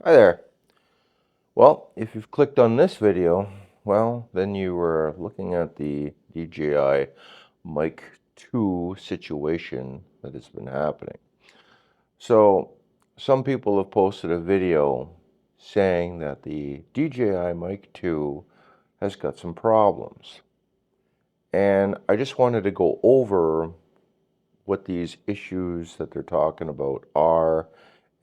Hi there. Well, if you've clicked on this video, well, then you were looking at the DJI Mic 2 situation that has been happening. So, some people have posted a video saying that the DJI Mic 2 has got some problems. And I just wanted to go over what these issues that they're talking about are,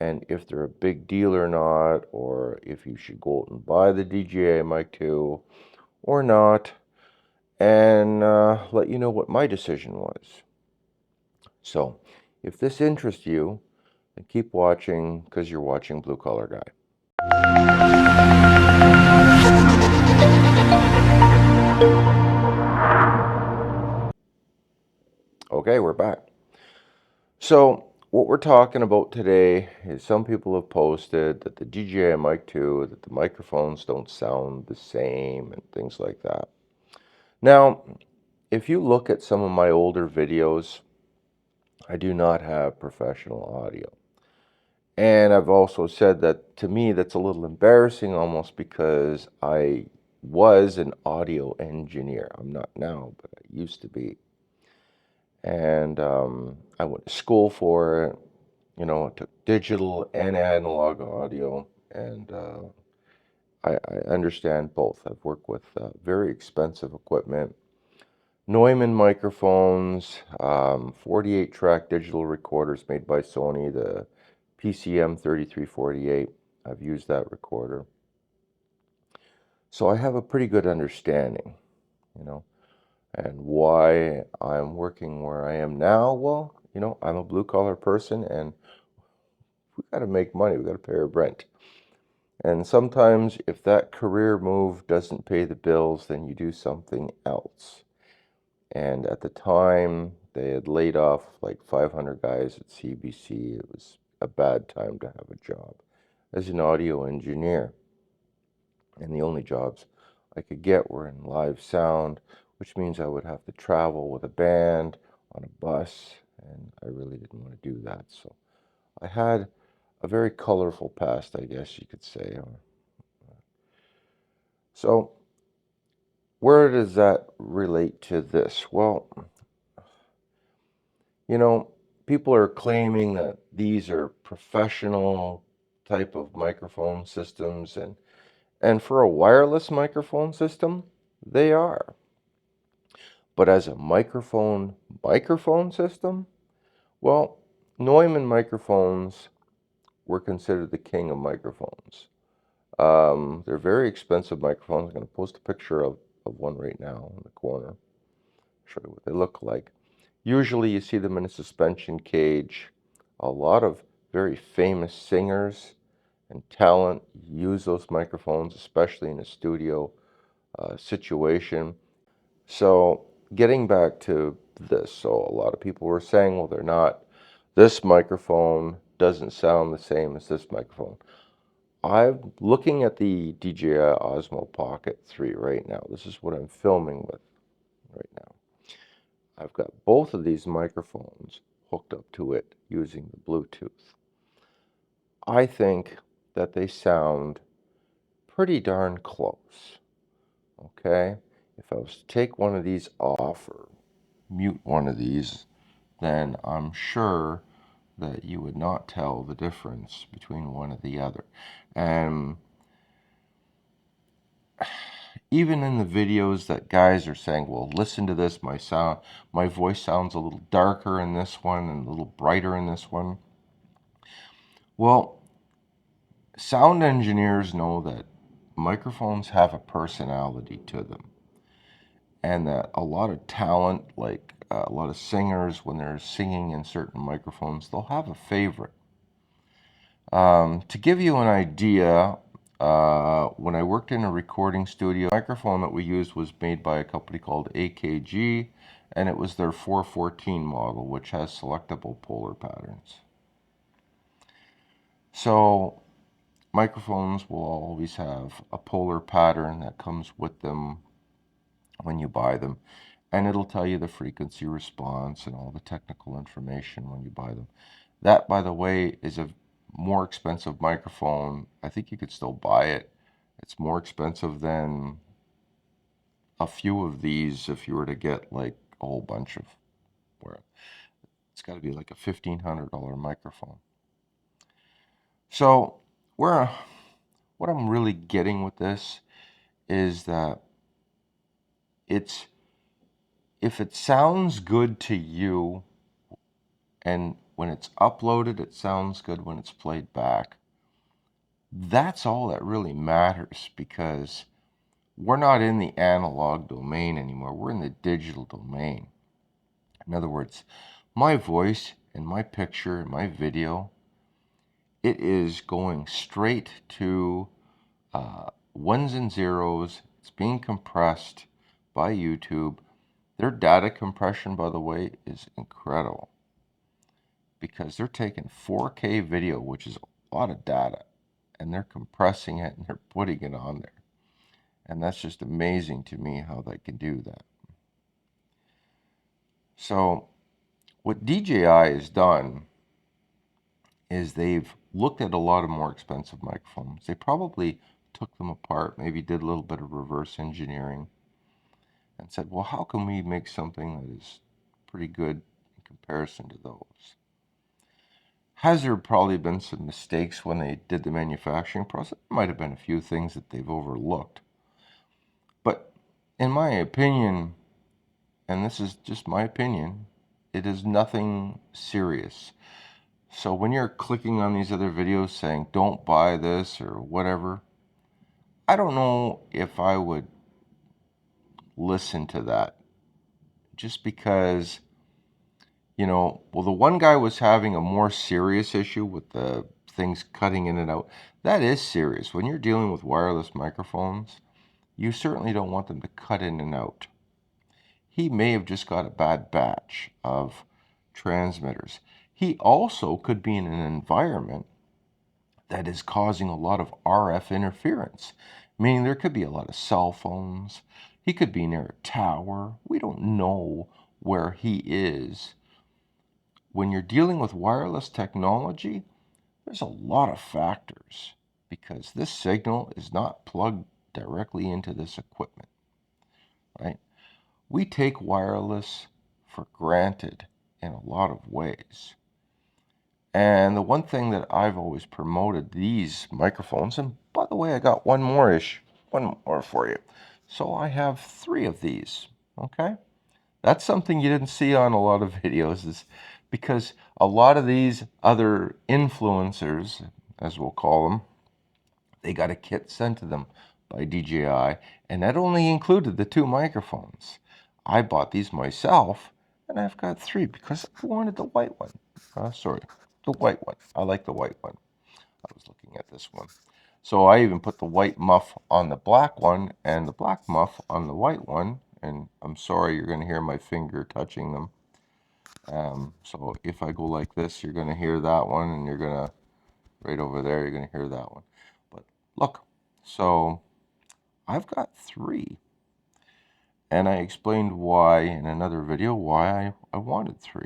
and if they're a big deal or not, or if you should go out and buy the DJI Mic 2 or not, and let you know what my decision was. So, if this interests you, then keep watching because you're watching Blue Collar Guy. Okay, we're back. So, what we're talking about today is some people have posted that the DJI Mic 2, that the microphones don't sound the same and things like that. Now, if you look at some of my older videos, I do not have professional audio. And I've also said that to me that's a little embarrassing almost because I was an audio engineer. I'm not now, but I used to be. And I went to school for it. I took digital and analog audio, and I understand both. I've worked with very expensive equipment, Neumann microphones, 48-track digital recorders made by Sony, the PCM 3348. I've used that recorder. So I have a pretty good understanding, you know, and why I'm working where I am now. Well, I'm a blue collar person and we got to make money. We got to pay our rent. And sometimes if that career move doesn't pay the bills, then you do something else. And at the time, they had laid off like 500 guys at CBC. It was a bad time to have a job as an audio engineer. And the only jobs I could get were in live sound, which means I would have to travel with a band on a bus. And I really didn't want to do that. So I had a very colorful past, I guess you could say. So, where does that relate to this? Well, people are claiming that these are professional type of microphone systems, and for a wireless microphone system, they are. But as a microphone system, well, Neumann microphones were considered the king of microphones. They're very expensive microphones. I'm going to post a picture of one right now in the corner. Show you what they look like. Usually you see them in a suspension cage. A lot of very famous singers and talent use those microphones, especially in a studio situation. So getting back to this, so a lot of people were saying, well, this microphone doesn't sound the same as this microphone. I'm looking at the DJI Osmo Pocket 3 right now. This is what I'm filming with right now. I've got both of these microphones hooked up to it using the Bluetooth. I think that they sound pretty darn close, okay? If I was to take one of these off or mute one of these, then I'm sure that you would not tell the difference between one and the other. And even in the videos that guys are saying, well, listen to this, my voice sounds a little darker in this one and a little brighter in this one. Well, sound engineers know that microphones have a personality to them, and that a lot of talent, like a lot of singers, when they're singing in certain microphones, they'll have a favorite. To give you an idea, when I worked in a recording studio, the microphone that we used was made by a company called AKG, and it was their 414 model, which has selectable polar patterns. So microphones will always have a polar pattern that comes with them when you buy them, and it'll tell you the frequency response and all the technical information when you buy them. That, by the way, is a more expensive microphone. I think you could still buy it. It's more expensive than a few of these if you were to get like a whole bunch of, where it's got to be like a $1,500 microphone. So where what I'm really getting with this is that it's, if it sounds good to you, and when it's uploaded it sounds good when it's played back, that's all that really matters, because we're not in the analog domain anymore. We're in the digital domain. In other words, my voice and my picture and my video, it is going straight to ones and zeros. It's being compressed by YouTube. Their data compression, by the way, is incredible, because they're taking 4K video, which is a lot of data, and they're compressing it and they're putting it on there. And that's just amazing to me how they can do that. So what DJI has done is they've looked at a lot of more expensive microphones. They probably took them apart, maybe did a little bit of reverse engineering, and said, well, how can we make something that is pretty good in comparison to those? Has there probably been some mistakes when they did the manufacturing process? There might have been a few things that they've overlooked. But in my opinion, and this is just my opinion, it is nothing serious. So when you're clicking on these other videos saying, don't buy this or whatever, I don't know if I would listen to that, just because, well, the one guy was having a more serious issue with the things cutting in and out. That is serious. When you're dealing with wireless microphones, you certainly don't want them to cut in and out. He may have just got a bad batch of transmitters. He also could be in an environment that is causing a lot of RF interference, meaning there could be a lot of cell phones. He could be near a tower. We don't know where he is. When you're dealing with wireless technology, there's a lot of factors, because this signal is not plugged directly into this equipment, right? We take wireless for granted in a lot of ways. And the one thing that I've always promoted these microphones, and by the way, I got one more for you. So I have 3 of these, okay? That's something you didn't see on a lot of videos, is because a lot of these other influencers, as we'll call them, they got a kit sent to them by DJI, and that only included the 2 microphones. I bought these myself, and I've got 3 because I wanted the white one. Sorry, the white one. I like the white one. I was looking at this one. So I even put the white muff on the black one and the black muff on the white one. And I'm sorry, you're going to hear my finger touching them. So if I go like this, you're going to hear that one, and you're going to, right over there, you're going to hear that one. But look, so I've got 3. And I explained why in another video, why I wanted 3.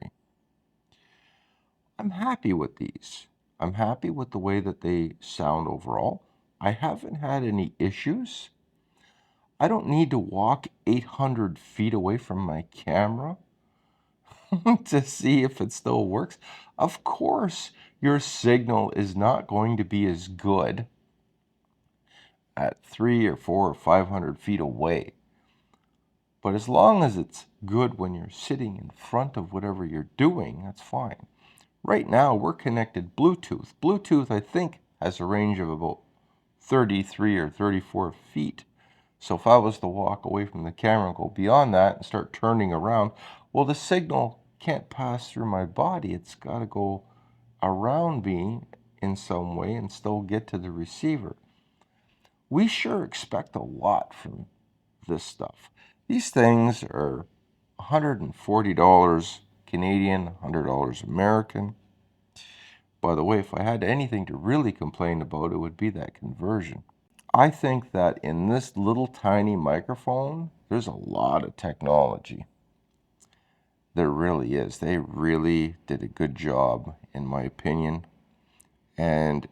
I'm happy with these. I'm happy with the way that they sound overall. I haven't had any issues. I don't need to walk 800 feet away from my camera to see if it still works. Of course, your signal is not going to be as good at 3 or 4 or 500 feet away. But as long as it's good when you're sitting in front of whatever you're doing, that's fine. Right now, we're connected Bluetooth. Bluetooth, I think, has a range of about 33 or 34 feet. So if I was to walk away from the camera and go beyond that and start turning around, well, the signal can't pass through my body. It's got to go around me in some way and still get to the receiver. We sure expect a lot from this stuff. These things are $140 Canadian, $100 American. By the way, if I had anything to really complain about, it would be that conversion. I think that in this little tiny microphone, there's a lot of technology. There really is. They really did a good job, in my opinion. And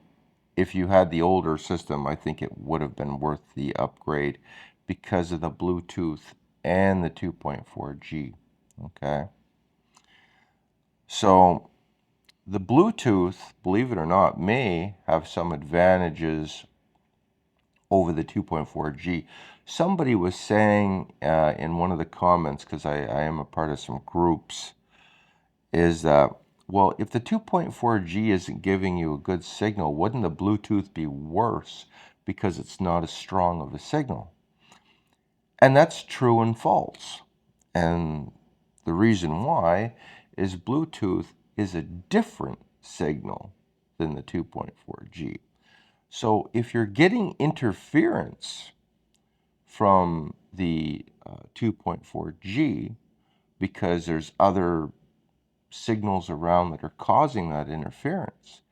if you had the older system, I think it would have been worth the upgrade because of the Bluetooth and the 2.4G. Okay. So the Bluetooth, believe it or not, may have some advantages over the 2.4G. Somebody was saying in one of the comments, because I am a part of some groups, is that, well, if the 2.4G isn't giving you a good signal, wouldn't the Bluetooth be worse because it's not as strong of a signal? And that's true and false. And the reason why is Bluetooth is a different signal than the 2.4G. So if you're getting interference from the 2.4G because there's other signals around that are causing that interference,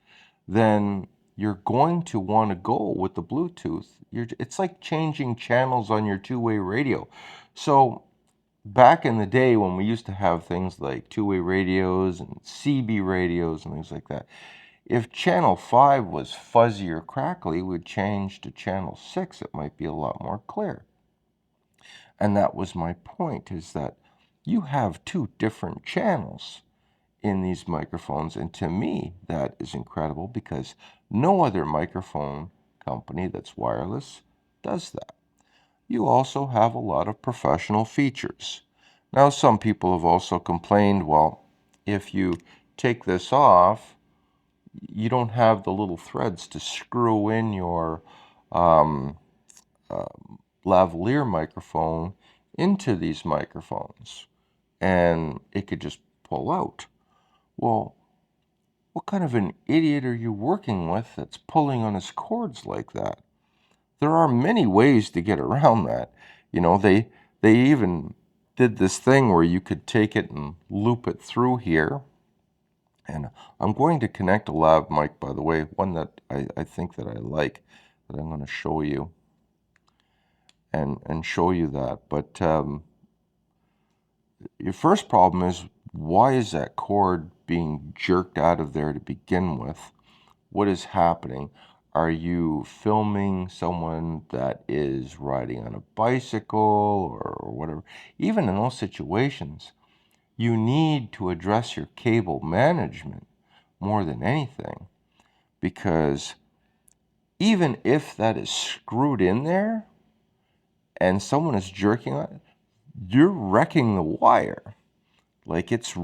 then you're going to want to go with the Bluetooth. It's like changing channels on your two-way radio. So back in the day when we used to have things like two-way radios and CB radios and things like that, if channel 5 was fuzzy or crackly, we'd change to channel 6. It might be a lot more clear. And that was my point, is that you have two different channels in these microphones, and to me that is incredible because no other microphone company that's wireless does that. You also have a lot of professional features. Now some people have also complained, well, if you take this off, you don't have the little threads to screw in your um, lavalier microphone into these microphones, and it could just pull out. Well, what kind of an idiot are you working with that's pulling on his cords like that? There are many ways to get around that. You know, they even did this thing where you could take it and loop it through here. And I'm going to connect a lav mic, by the way, one that I think that I like, that I'm going to show you and show you that. But your first problem is, why is that cord being jerked out of there to begin with? What is happening? Are you filming someone that is riding on a bicycle or whatever? Even in those situations, you need to address your cable management more than anything, because even if that is screwed in there and someone is jerking on it, you're wrecking the wire. Like it's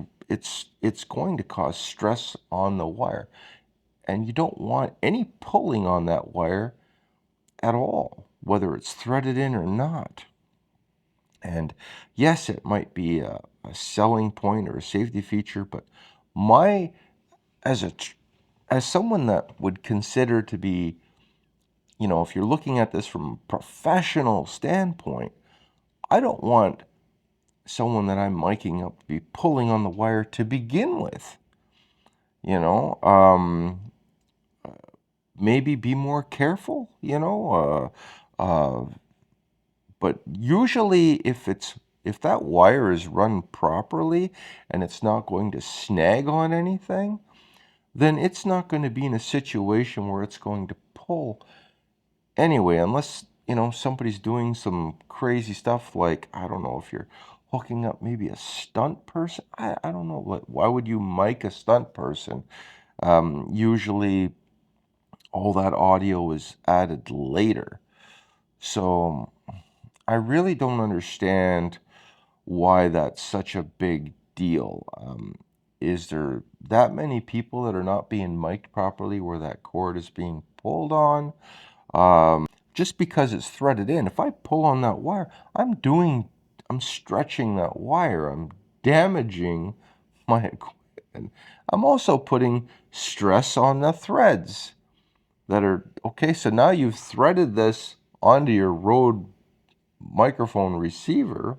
going to cause stress on the wire, and you don't want any pulling on that wire at all, whether it's threaded in or not. And yes, it might be a selling point or a safety feature, but my as someone that would consider to be, you know, if you're looking at this from a professional standpoint, I don't want someone that I'm miking up to be pulling on the wire to begin with. You know, maybe be more careful, you know, but usually if that wire is run properly and it's not going to snag on anything, then it's not going to be in a situation where it's going to pull anyway, unless, you know, somebody's doing some crazy stuff, like, I don't know, if you're hooking up maybe a stunt person. I don't know, why would you mic a stunt person? Usually all that audio is added later. So I really don't understand why that's such a big deal. Is there that many people that are not being mic'd properly where that cord is being pulled on? Just because it's threaded in, if I pull on that wire, I'm stretching that wire. I'm damaging my equipment. I'm also putting stress on the threads that are, okay, so now you've threaded this onto your Rode microphone receiver,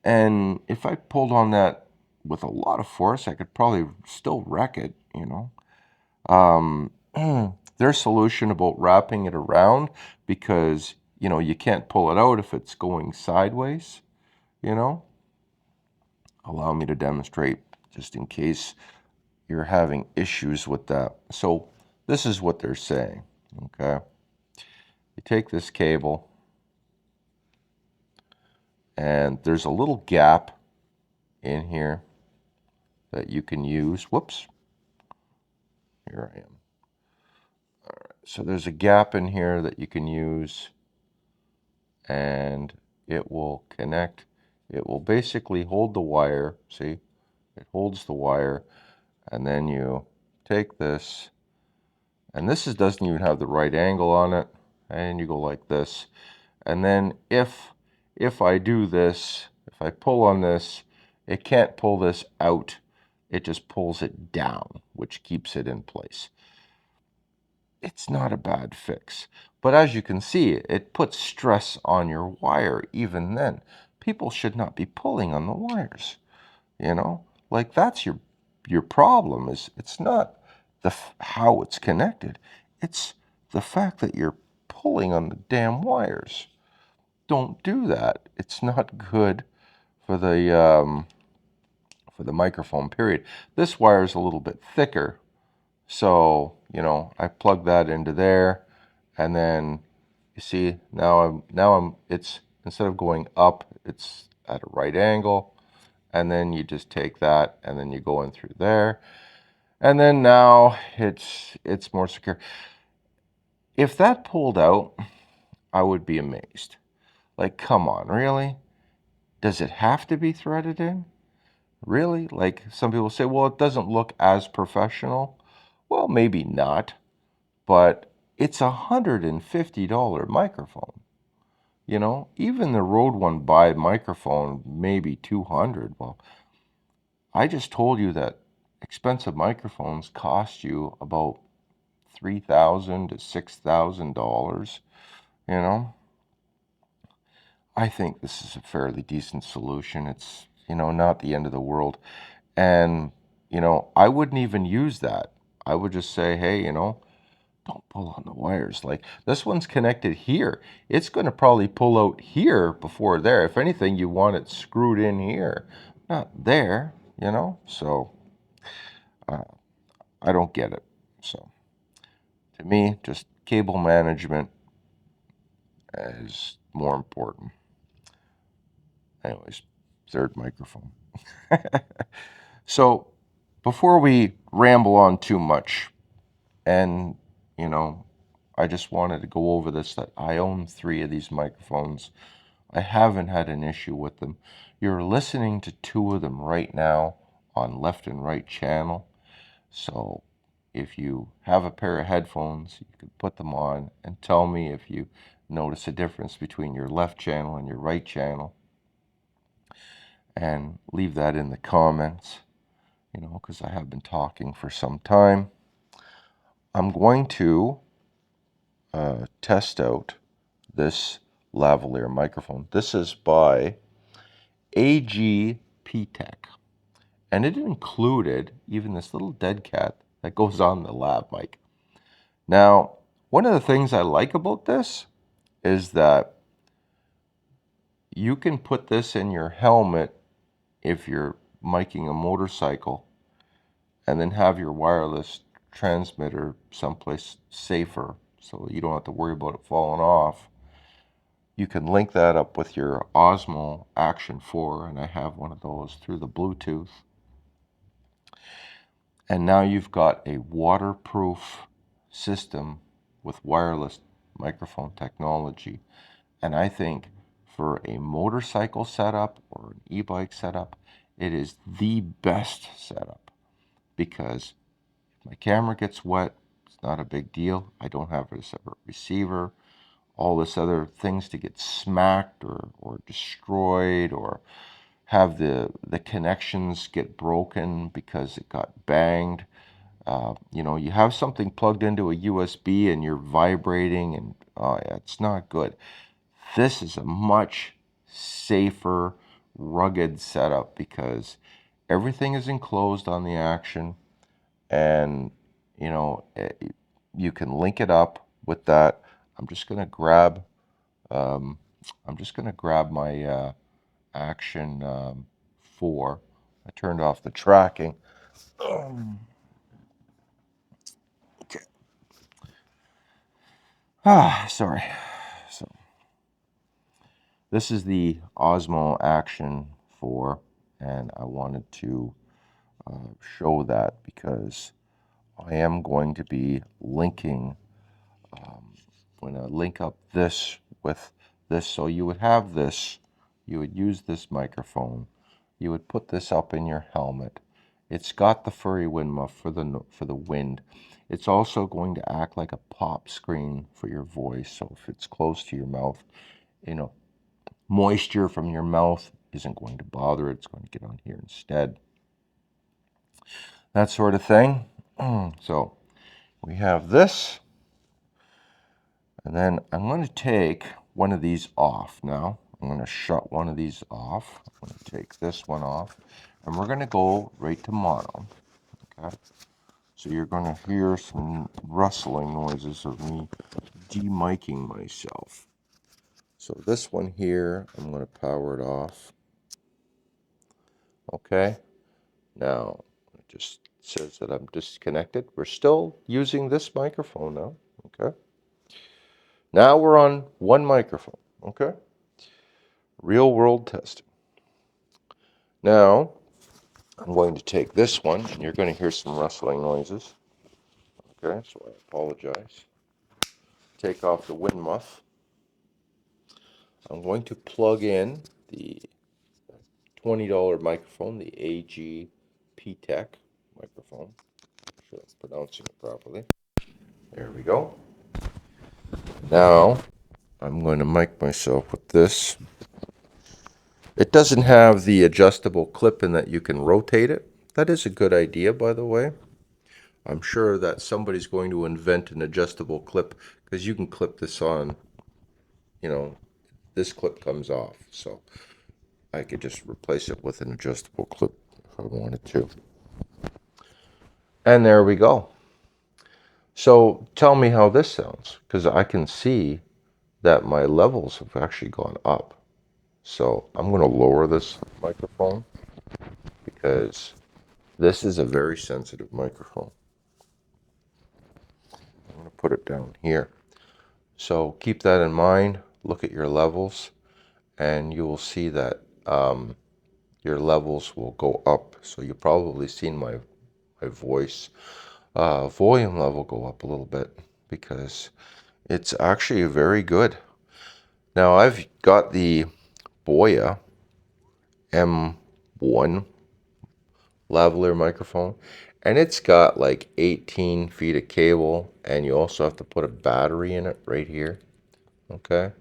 and if I pulled on that with a lot of force, I could probably still wreck it, you know. Their solution about wrapping it around, because, you know, you can't pull it out if it's going sideways, you know. Allow me to demonstrate just in case you're having issues with that. So this is what they're saying, okay? You take this cable, and there's a little gap in here that you can use. Whoops, here I am. All right, so there's a gap in here that you can use, and it will connect. It will basically hold the wire. See, it holds the wire, and then you take this, and this doesn't even have the right angle on it, and you go like this. And then if I do this, if I pull on this, it can't pull this out. It just pulls it down, which keeps it in place. It's not a bad fix. But as you can see, it puts stress on your wire even then. People should not be pulling on the wires, you know? Like that's your problem is it's not how it's connected. It's the fact that you're pulling on the damn wires. Don't do that. It's not good for the microphone, period. This wire is a little bit thicker, so I plug that into there, and then you see now it's instead of going up, it's at a right angle, and then you just take that and then you go in through there, and then now it's more secure. If that pulled out, I would be amazed. Like, come on, really? Does it have to be threaded in? Really? Like some people say, well, it doesn't look as professional. Well, maybe not, but it's $150 microphone. Even the Rode One by microphone, maybe 200. Well, I just told you that expensive microphones cost you about $3,000 to $6,000. I think this is a fairly decent solution. It's, not the end of the world. And, I wouldn't even use that. I would just say, hey, don't pull on the wires. Like this one's connected here. It's going to probably pull out here before there. If anything, you want it screwed in here, not there, So I don't get it. So to me, just cable management is more important. Anyways, third microphone. So before we ramble on too much, and I just wanted to go over this, that I own 3 of these microphones. I haven't had an issue with them. You're listening to 2 of them right now on left and right channel. So if you have a pair of headphones, you can put them on and tell me if you notice a difference between your left channel and your right channel. And leave that in the comments, because I have been talking for some time. I'm going to test out this lavalier microphone. This is by AGP Tech, and it included even this little dead cat that goes on the lav mic. Now, one of the things I like about this is that you can put this in your helmet if you're miking a motorcycle, and then have your wireless transmitter someplace safer so you don't have to worry about it falling off. You can link that up with your Osmo Action 4, and I have one of those through the Bluetooth. And now you've got a waterproof system with wireless microphone technology. And I think for a motorcycle setup or an e-bike setup, it is the best setup, because my camera gets wet, it's not a big deal. I don't have a separate receiver. All this other things to get smacked or destroyed, or have the connections get broken because it got banged. You have something plugged into a USB and you're vibrating, and yeah, it's not good. This is a much safer, rugged setup because everything is enclosed on the Action. And you can link it up with that. I'm just gonna grab my Action 4. I turned off the tracking. Sorry. So this is the Osmo Action 4, and I wanted to show that because I am going to be linking, I'm going to link up this with this. So you would have this, you would use this microphone, you would put this up in your helmet. It's got the furry wind muff for the wind. It's also going to act like a pop screen for your voice. So if it's close to your mouth, you know, moisture from your mouth isn't going to bother it. It's going to get on here instead. That sort of thing. So we have this, and then I'm going to take one of these off now. I'm going to shut one of these off. I'm going to take this one off, and we're going to go right to mono. Okay. So you're going to hear some rustling noises of me de-micing myself. So this one here, I'm going to power it off. Okay. Now, it just says that I'm disconnected. We're still using this microphone now. Okay. Now we're on one microphone. Okay. Real world testing. Now, I'm going to take this one, and you're going to hear some rustling noises. Okay, so I apologize. Take off the wind muff. I'm going to plug in the $20 microphone, the AG P-Tech microphone. I'm sure I'm pronouncing it properly. There we go. Now, I'm going to mic myself with this. It doesn't have the adjustable clip in that you can rotate it. That is a good idea, by the way. I'm sure that somebody's going to invent an adjustable clip because you can clip this on, you know, this clip comes off. So I could just replace it with an adjustable clip if I wanted to. And there we go. So tell me how this sounds, because I can see that my levels have actually gone up. So I'm going to lower this microphone because this is a very sensitive microphone. I'm going to put it down here. So keep that in mind. Look at your levels, and you will see that your levels will go up. So you've probably seen my voice volume level go up a little bit because it's actually very good. Now I've got the Boya M1 lavalier microphone, and it's got like 18 feet of cable, and you also have to put a battery in it right here. Okay.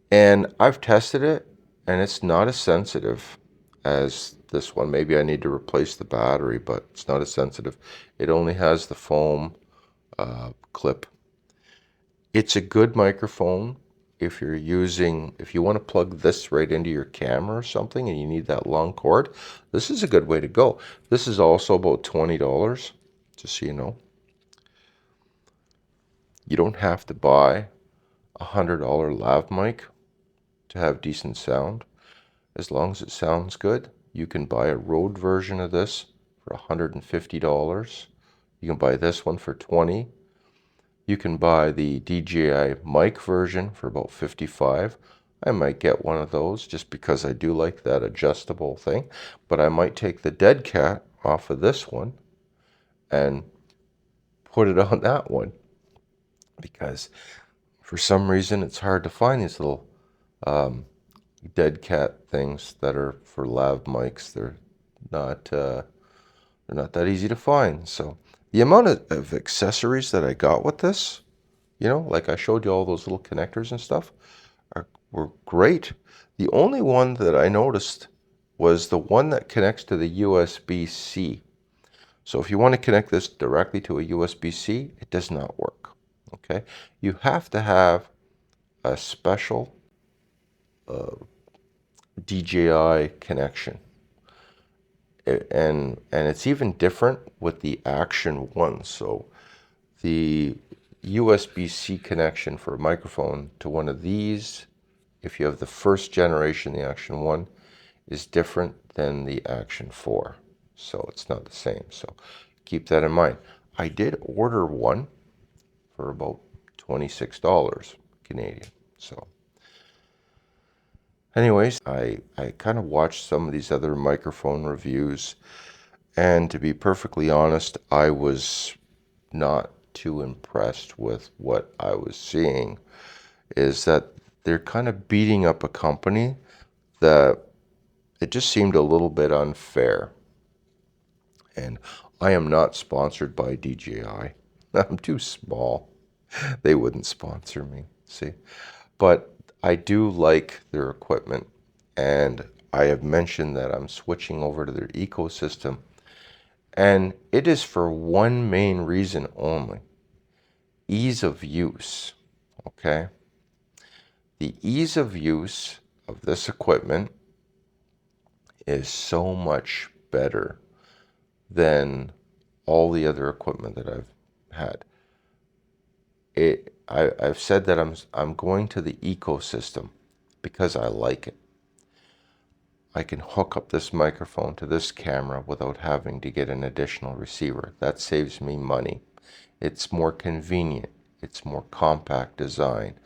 And I've tested it, and it's not as sensitive as this one. Maybe I need to replace the battery, but it's not as sensitive. It only has the foam clip. It's a good microphone if you want to plug this right into your camera or something and you need that long cord. This is a good way to go. This is also about $20, just so you know. You don't have to buy a $100 lav mic to have decent sound. As long as it sounds good, you can buy a Rode version of this for $150. You can buy this one for $20. You can buy the DJI Mic version for about $55. I might get one of those just because I do like that adjustable thing. But I might take the dead cat off of this one and put it on that one because for some reason it's hard to find these little dead cat things that are for lav mics. They're not that easy to find. So the amount of accessories that I got with this, you know, like I showed you all those little connectors and stuff, were great. The only one that I noticed was the one that connects to the USB-C. So if you want to connect this directly to a USB-C, it does not work. Okay, you have to have a special DJI connection. And it's even different with the Action 1. So the USB-C connection for a microphone to one of these, if you have the first generation, the Action 1, is different than the Action 4. So it's not the same. So keep that in mind. I did order one for about $26 Canadian. So anyways, I kind of watched some of these other microphone reviews, and to be perfectly honest, I was not too impressed with what I was seeing. Is that they're kind of beating up a company that it just seemed a little bit unfair. And I am not sponsored by DJI. I'm too small. They wouldn't sponsor me, see. But I do like their equipment, and I have mentioned that I'm switching over to their ecosystem, and it is for one main reason only: ease of use. Okay? The ease of use of this equipment is so much better than all the other equipment that I've had. I've said that I'm going to the ecosystem because I like it. I can hook up this microphone to this camera without having to get an additional receiver. That saves me money. It's more convenient. It's more compact design.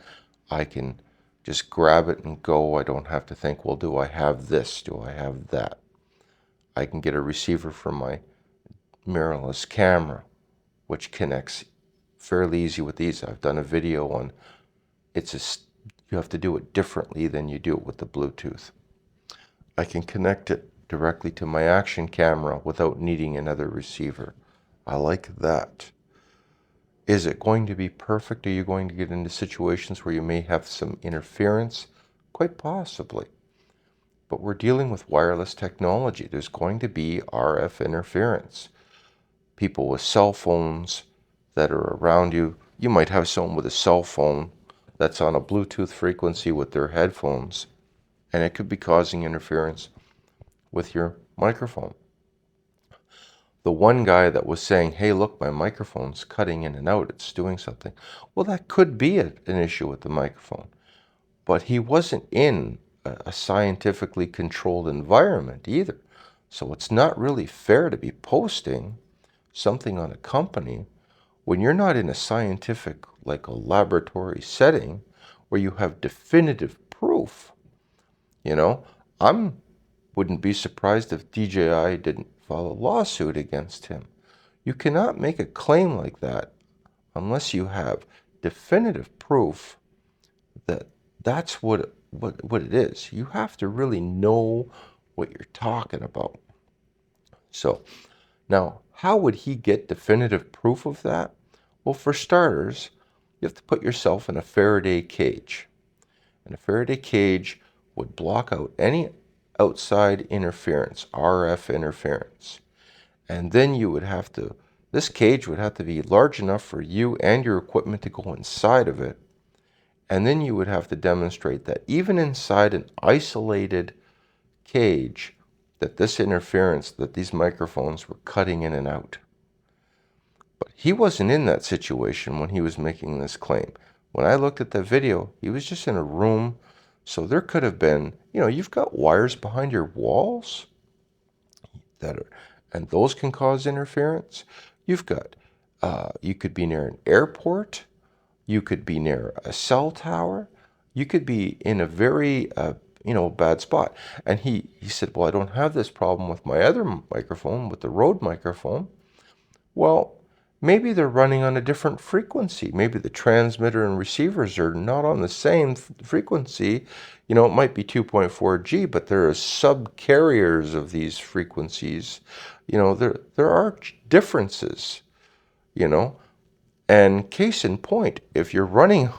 I can just grab it and go. I don't have to think, well, do I have this? Do I have that? I can get a receiver from my mirrorless camera, which connects fairly easy with these. I've done a video on you have to do it differently than you do it with the Bluetooth. I can connect it directly to my action camera without needing another receiver. I like that. Is it going to be perfect? Are you going to get into situations where you may have some interference? Quite possibly. But we're dealing with wireless technology. There's going to be RF interference. People with cell phones that are around you. You might have someone with a cell phone that's on a Bluetooth frequency with their headphones, and it could be causing interference with your microphone. The one guy that was saying, hey, look, my microphone's cutting in and out, it's doing something. Well, that could be an issue with the microphone. But he wasn't in a scientifically controlled environment either. So it's not really fair to be posting something on a company when you're not in a scientific, like a laboratory setting where you have definitive proof. I wouldn't be surprised if DJI didn't file a lawsuit against him. You cannot make a claim like that unless you have definitive proof that that's what it is. You have to really know what you're talking about. So now, how would he get definitive proof of that? Well, for starters, you have to put yourself in a Faraday cage. And a Faraday cage would block out any outside interference, RF interference. And then this cage would have to be large enough for you and your equipment to go inside of it. And then you would have to demonstrate that even inside an isolated cage, that this interference, that these microphones were cutting in and out. But he wasn't in that situation when he was making this claim. When I looked at the video, he was just in a room. So there could have been, you've got wires behind your walls and those can cause interference. You could be near an airport. You could be near a cell tower. You could be in a very, bad spot. And he said, well, I don't have this problem with my other microphone, with the Rode microphone. Well, maybe they're running on a different frequency. Maybe the transmitter and receivers are not on the same frequency. It might be 2.4G, but there are subcarriers of these frequencies. There are differences, And case in point, if you're running,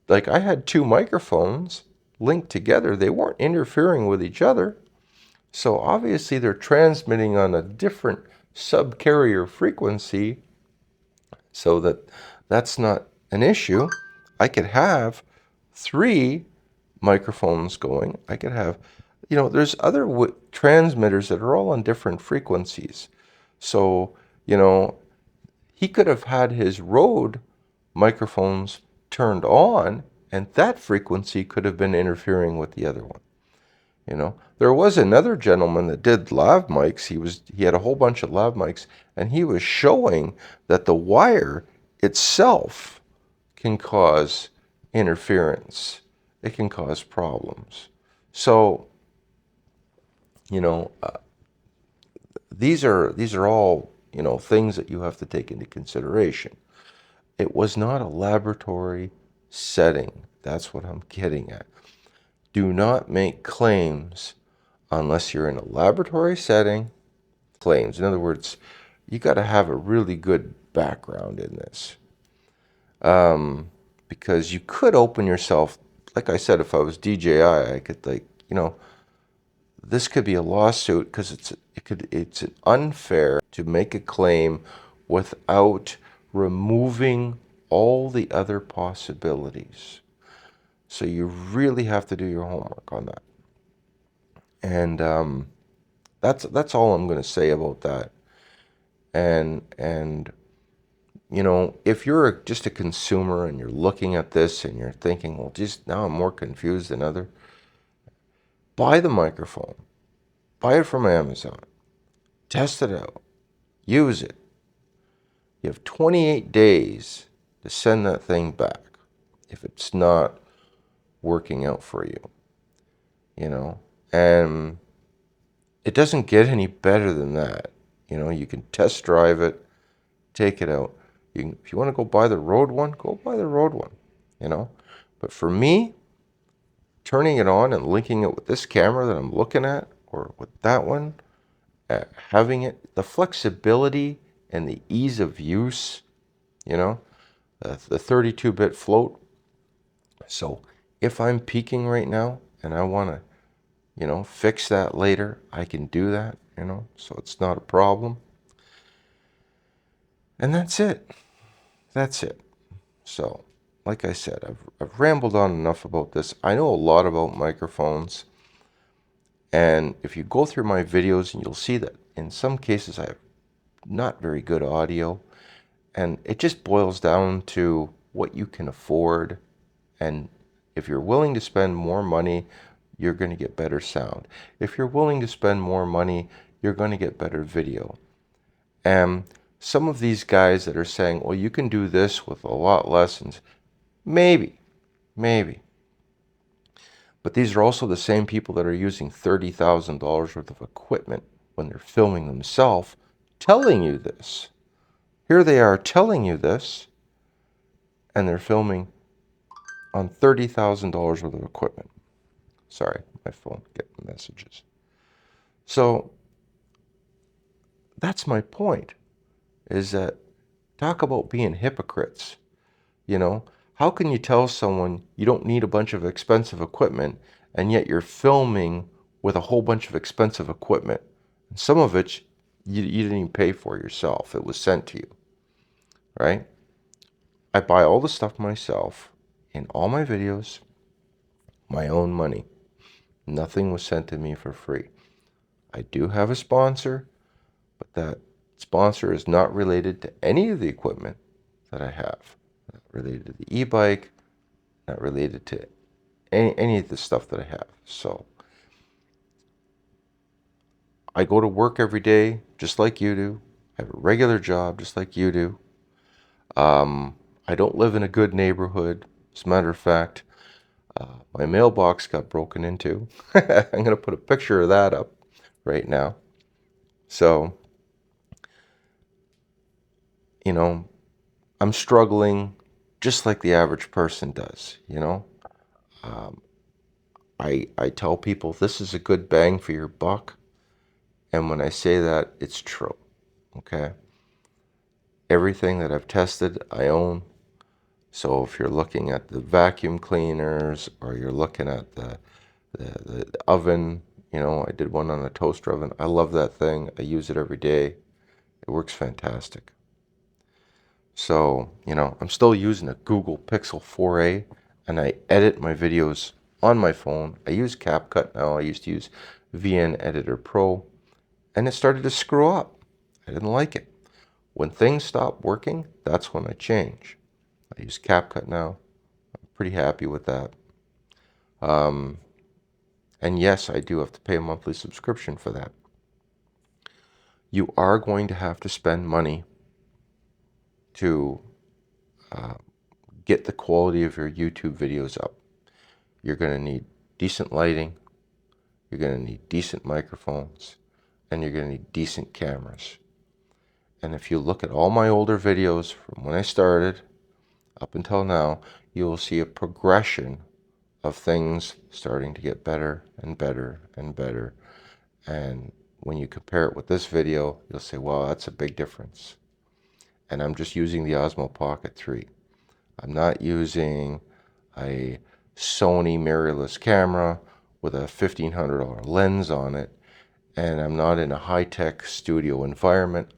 like I had two microphones linked together, they weren't interfering with each other. So obviously they're transmitting on a different subcarrier frequency, so that's not an issue. I could have 3 microphones going. I could have, there's other transmitters that are all on different frequencies. So, he could have had his Rode microphones turned on, and that frequency could have been interfering with the other one. There was another gentleman that did lav mics. He had a whole bunch of lav mics, and he was showing that the wire itself can cause interference. It can cause problems. So, you know, these are all, things that you have to take into consideration. It was not a laboratory setting. That's what I'm getting at. Do not make claims unless you're in a laboratory setting. Claims. In other words, you got to have a really good background in this. Because you could open yourself, like I said, if I was DJI, I could, this could be a lawsuit because it's unfair to make a claim without removing all the other possibilities. So you really have to do your homework on that. And that's all I'm going to say about that. And if you're just a consumer and you're looking at this and you're thinking, well, geez, now I'm more confused than other, buy the microphone, buy it from Amazon, test it out, use it. You have 28 days to send that thing back if it's not working out for you, and it doesn't get any better than that. You can test drive it, take it out. If you want to go buy the Rode one, go buy the Rode one, But for me, turning it on and linking it with this camera that I'm looking at, or with that one, having it, the flexibility and the ease of use, the 32-bit float. So if I'm peaking right now and I want to, fix that later, I can do that, so it's not a problem. And that's it. That's it. So, like I said, I've rambled on enough about this. I know a lot about microphones. And if you go through my videos, and you'll see that in some cases I have not very good audio. And it just boils down to what you can afford. And if you're willing to spend more money, you're going to get better sound. If you're willing to spend more money, you're going to get better video. And some of these guys that are saying, well, you can do this with a lot less, and maybe. But these are also the same people that are using $30,000 worth of equipment when they're filming themselves, telling you this. Here they are telling you this, and they're filming on $30,000 worth of equipment. Sorry, my phone getting messages. So that's my point, is that talk about being hypocrites. How can you tell someone you don't need a bunch of expensive equipment, and yet you're filming with a whole bunch of expensive equipment? And some of it you didn't even pay for yourself. It was sent to you, right? I buy all the stuff myself in all my videos, my own money. Nothing was sent to me for free. I do have a sponsor, but that sponsor is not related to any of the equipment that I have. Not related to the e-bike, not related to any of the stuff that I have. So I go to work every day just like you do. I have a regular job just like you do. I don't live in a good neighborhood. As a matter of fact, my mailbox got broken into. I'm going to put a picture of that up right now. So, I'm struggling just like the average person does, I tell people this is a good bang for your buck. And when I say that, it's true. Okay? Everything that I've tested, I own. So if you're looking at the vacuum cleaners, or you're looking at the oven, I did one on a toaster oven. I love that thing. I use it every day. It works fantastic. So, I'm still using a Google Pixel 4a, and I edit my videos on my phone. I use CapCut now. I used to use VN Editor Pro, and it started to screw up. I didn't like it. When things stop working, that's when I change. I use CapCut now. I'm pretty happy with that. And yes, I do have to pay a monthly subscription for that. You are going to have to spend money to get the quality of your YouTube videos up. You're going to need decent lighting, you're going to need decent microphones, and you're going to need decent cameras. And if you look at all my older videos from when I started up until now, you will see a progression of things starting to get better and better and better. And when you compare it with this video, you'll say, wow, that's a big difference. And I'm just using the Osmo Pocket 3. I'm not using a Sony mirrorless camera with a $1,500 lens on it, and I'm not in a high-tech studio environment.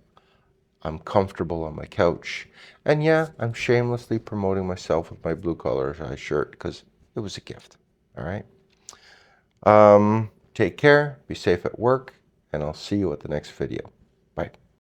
I'm comfortable on my couch, and yeah, I'm shamelessly promoting myself with my blue collar shirt because it was a gift. All right. Take care, be safe at work, and I'll see you at the next video.